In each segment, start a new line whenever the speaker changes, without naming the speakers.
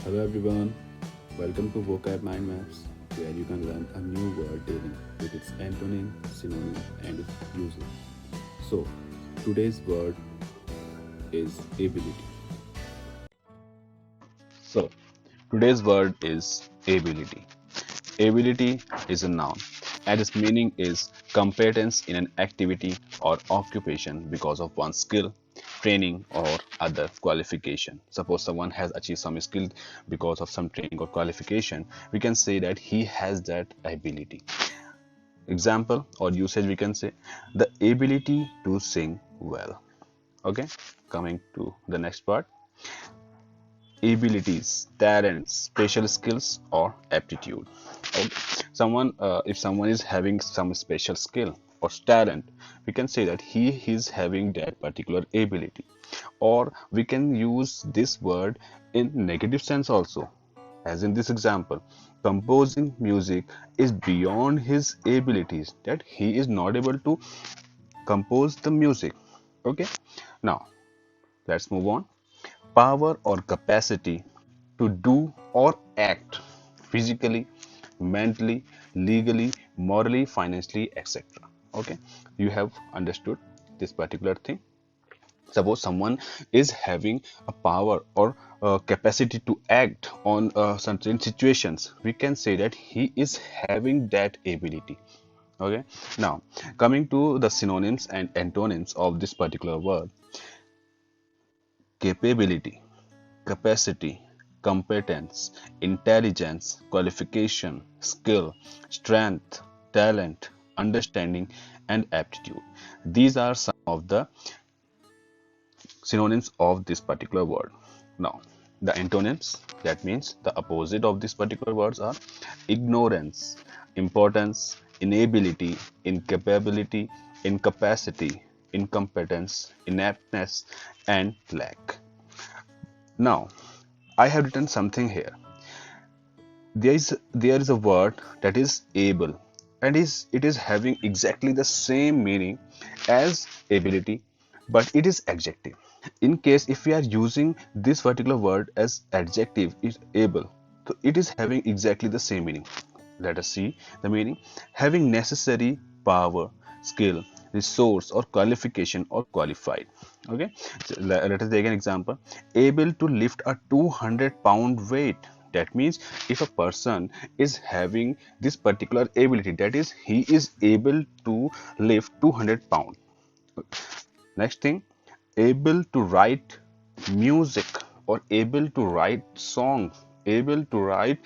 Hello everyone, welcome to Vocab Mind Maps, where you can learn a new word daily with its antonym, synonym, and its uses. So, today's word is ability. So, today's word is ability. Ability is a noun and its meaning is competence in an activity or occupation because of one's skill, training, or other qualification. Suppose someone has achieved some skill because of some training or qualification, we can say that he has that ability. Example or usage, we can say the ability to sing well. Okay, coming to the next part, abilities, talents, special skills, or aptitude. Okay. If someone is having some special skill or talent, we can say that he is having that particular ability. Or we can use this word in negative sense also. As in this example, composing music is beyond his abilities, that he is not able to compose the music. Okay. Now, let's move on. Power or capacity to do or act physically, mentally, legally, morally, financially, etc. Okay, you have understood this particular thing. Suppose someone is having a power or capacity to act on certain situations, we can say that he is having that ability. Okay, now coming to the synonyms and antonyms of this particular word: capability, capacity, competence, intelligence, qualification, skill, strength, talent, understanding, and aptitude. These are some of the synonyms of this particular word. Now, the antonyms, that means the opposite of these particular words, are ignorance, importance, inability, incapability, incapacity, incompetence, inaptness, and lack. Now, I have written something here. There is a word that is able, and it is having exactly the same meaning as ability, but it is adjective. In case if we are using this particular word as adjective, is able, so it is having exactly the same meaning. Let us see the meaning: having necessary power, skill, resource, or qualification, or qualified. Okay, so let us take an example: able to lift a 200-pound weight. That means if a person is having this particular ability, that is he is able to lift 200 pound. Next thing, able to write music or able to write songs, able to write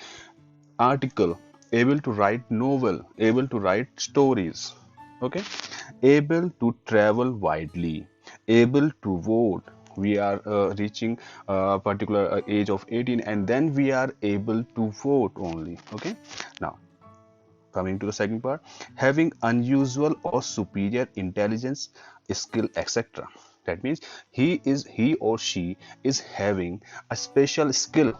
article, able to write novel, able to write stories. Okay, able to travel widely, able to vote. We are reaching a particular age of 18, and then we are able to vote only. Okay, now coming to the second part, having unusual or superior intelligence, skill, etc. That means he or she is having a special skill,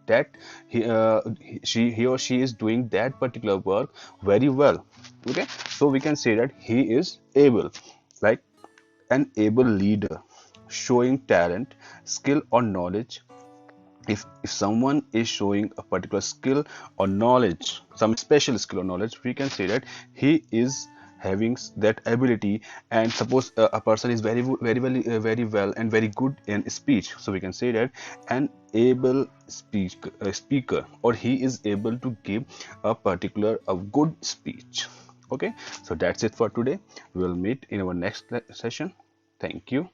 that he or she is doing that particular work very well. Okay, so we can say that he is able, like an able leader, showing talent, skill, or knowledge. If someone is showing a particular skill or knowledge, some special skill or knowledge, we can say that he is having that ability. And suppose a person is very well and very good in speech, so we can say that an able speaker, or he is able to give a particular a good speech. Okay, so that's it for today. We'll meet in our next session. Thank you.